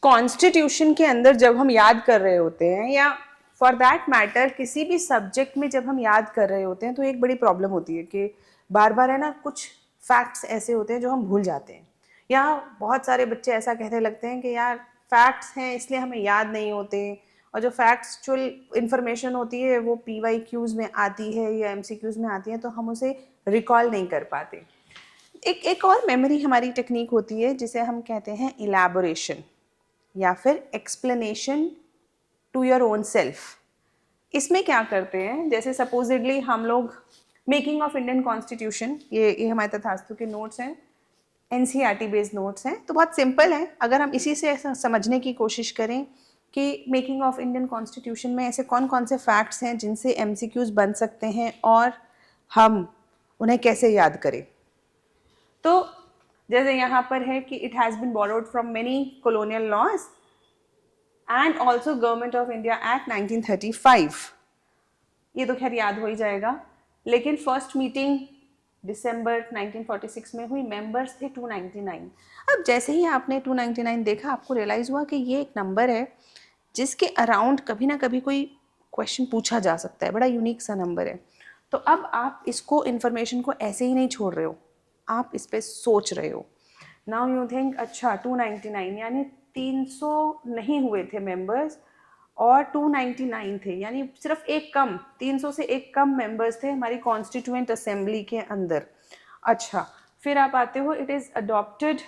Constitution के अंदर जब हम याद कर रहे होते हैं, या फॉर दैट मैटर किसी भी सब्जेक्ट में जब हम याद कर रहे होते हैं, तो एक बड़ी प्रॉब्लम होती है कि बार बार है ना, कुछ फैक्ट्स ऐसे होते हैं जो हम भूल जाते हैं, या बहुत सारे बच्चे ऐसा कहने लगते हैं कि यार फैक्ट्स हैं इसलिए हमें याद नहीं होते, और जो फैक्चुअल इंफॉर्मेशन होती है वो PYQs में आती है या MCQs में आती है, तो हम उसे रिकॉल नहीं कर पाते। एक और मेमोरी हमारी टेक्निक होती है जिसे हम कहते हैं इलैबोरेशन या फिर explanation to your own self. इसमें क्या करते हैं, जैसे सपोजिडली हम लोग मेकिंग ऑफ इंडियन कॉन्स्टिट्यूशन, ये हमारे तथास्तु के नोट्स हैं, NCERT बेस्ड नोट्स हैं, तो बहुत सिंपल है। अगर हम इसी से समझने की कोशिश करें कि मेकिंग ऑफ इंडियन कॉन्स्टिट्यूशन में ऐसे कौन कौन से फैक्ट्स हैं जिनसे MCQs बन सकते हैं और हम उन्हें कैसे याद करें, तो जैसे यहाँ पर है कि it has been borrowed from many colonial laws and also government of India act 1935। ये तो खैर याद हो ही जाएगा, लेकिन फर्स्ट मीटिंग दिसंबर 1946 में हुई, मेंबर्स थे 299। अब जैसे ही आपने 299 देखा, आपको रियलाइज़ हुआ कि ये एक नंबर है जिसके अराउंड कभी ना कभी कोई क्वेश्चन पूछा जा सकता है, बड़ा यूनिक सा नंबर है। तो अब आप इसको इन्फॉर्मेशन को ऐसे ही नहीं छोड़ रहे हो, आप इस पर सोच रहे हो। नाउ यू थिंक अच्छा 299 यानी 300 नहीं हुए थे मेंबर्स और 299 थे, यानी सिर्फ एक कम, 300 से एक कम मेंबर्स थे हमारी कॉन्स्टिट्यूएंट असेंबली के अंदर। अच्छा, फिर आप आते हो, it is adopted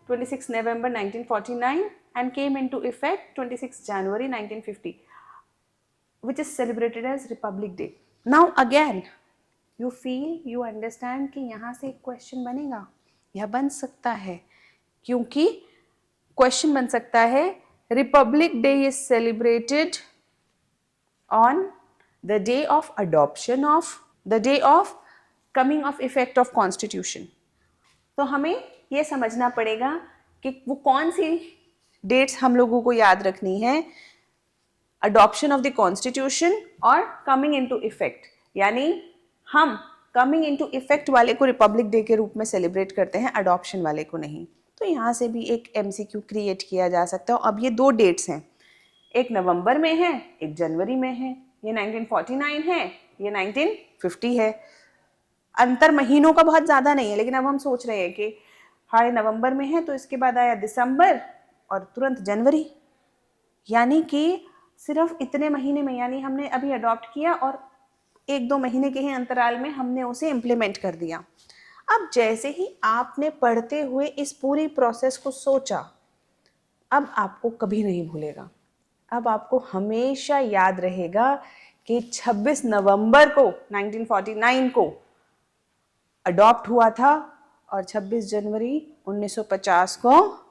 26 November 1949 and came into effect 26 January 1950, which is celebrated as Republic Day. Now again you feel, you understand कि यहाँ से एक क्वेश्चन बनेगा या बन सकता है, क्योंकि क्वेश्चन बन सकता है Republic day is celebrated on the day of adoption of, the day of coming of effect of constitution. तो हमें ये समझना पड़ेगा कि वो कौन सी डेट्स हम लोगों को याद रखनी है, अडॉप्शन ऑफ द कॉन्स्टिट्यूशन और कमिंग इनटू इफेक्ट, यानी हम कमिंग इनटू इफेक्ट वाले को रिपब्लिक डे के रूप में सेलिब्रेट करते हैं, अडॉप्शन वाले को नहीं। तो यहाँ से भी एक MCQ क्रिएट किया जा सकता है। अब ये दो डेट्स हैं, एक नवंबर में है, एक जनवरी में है, ये 1949 है, ये 1950 है। अंतर महीनों का बहुत ज़्यादा नहीं है, लेकिन अब हम सोच रहे हैं कि हाँ नवंबर में है तो इसके बाद आया दिसंबर और तुरंत जनवरी, यानी कि सिर्फ इतने महीने में, यानी हमने अभी अडॉप्ट किया और 1-2 महीने के ही अंतराल में हमने उसे इम्प्लीमेंट कर दिया। अब जैसे ही आपने पढ़ते हुए इस पूरी प्रोसेस को सोचा, अब आपको कभी नहीं भूलेगा, अब आपको हमेशा याद रहेगा कि 26 नवंबर को 1949 को अडॉप्ट हुआ था और 26 जनवरी 1950 को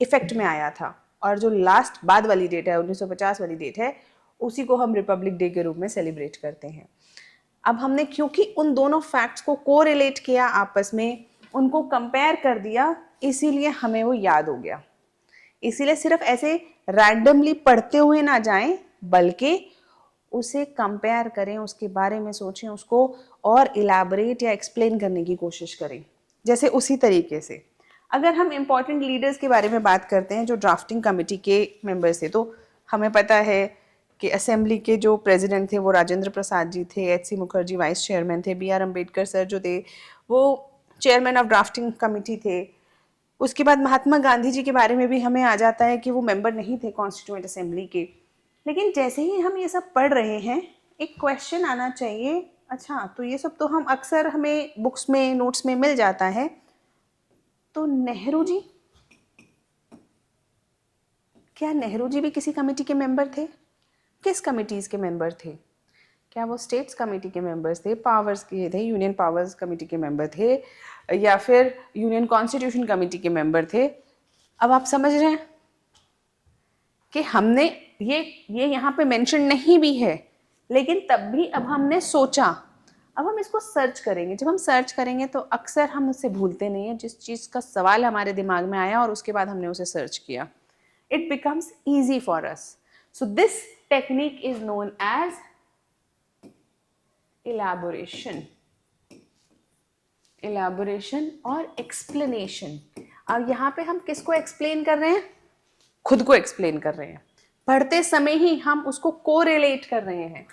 इफेक्ट में आया था, और जो लास्ट बाद वाली डेट है 1950 वाली डेट है, उसी को हम रिपब्लिक डे के रूप में सेलिब्रेट करते हैं। अब हमने क्योंकि उन दोनों फैक्ट्स को कोरिलेट किया आपस में, उनको कंपेयर कर दिया, इसीलिए हमें वो याद हो गया। इसीलिए सिर्फ ऐसे रैंडमली पढ़ते हुए ना जाएं, बल्कि उसे कंपेयर करें, उसके बारे में सोचें, उसको और इलैबोरेट या एक्सप्लेन करने की कोशिश करें। जैसे उसी तरीके से अगर हम इम्पॉर्टेंट लीडर्स के बारे में बात करते हैं जो ड्राफ्टिंग कमेटी के मेंबर्स थे, तो हमें पता है कि असेंबली के जो प्रेसिडेंट थे वो राजेंद्र प्रसाद जी थे, HC मुखर्जी वाइस चेयरमैन थे, BR अम्बेडकर सर जो थे वो चेयरमैन ऑफ ड्राफ्टिंग कमेटी थे। उसके बाद महात्मा गांधी जी के बारे में भी हमें आ जाता है कि वो मेंबर नहीं थे कॉन्स्टिट्यूएंट असेंबली के। लेकिन जैसे ही हम ये सब पढ़ रहे हैं, एक क्वेश्चन आना चाहिए, अच्छा तो ये सब तो हम अक्सर हमें बुक्स में नोट्स में मिल जाता है, तो नेहरू जी, क्या नेहरू जी भी किसी कमेटी के मेंबर थे? किस कमिटीज़ के मेंबर थे? क्या वो स्टेट्स कमेटी के मेंबर्स थे, पावर्स के थे, यूनियन पावर्स कमेटी के मेंबर थे, या फिर यूनियन कॉन्स्टिट्यूशन कमेटी के मेंबर थे? अब आप समझ रहे हैं कि हमने ये यहाँ पे मेंशन नहीं भी है, लेकिन तब भी अब हमने सोचा, अब हम इसको सर्च करेंगे। जब हम सर्च करेंगे तो अक्सर हम उससे भूलते नहीं हैं, जिस चीज़ का सवाल हमारे दिमाग में आया और उसके बाद हमने उसे सर्च किया, it becomes easy for us. So this technique is known as elaboration और explanation. अब यहाँ पे हम किसको explain कर रहे हैं? खुद को एक्सप्लेन कर रहे हैं, पढ़ते समय ही हम उसको कोरिलेट कर रहे हैं,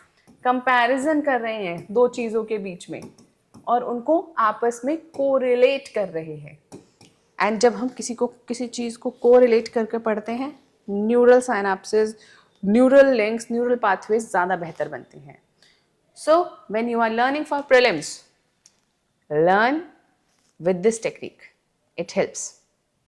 कंपैरिजन कर रहे हैं दो चीज़ों के बीच में और उनको आपस में कोरिलेट कर रहे हैं। एंड जब हम किसी चीज़ को कोरिलेट करके पढ़ते हैं, neural synapses, neural links, neural pathways ज़्यादा बेहतर बनती हैं। So when you are learning for prelims, learn with this technique. It helps.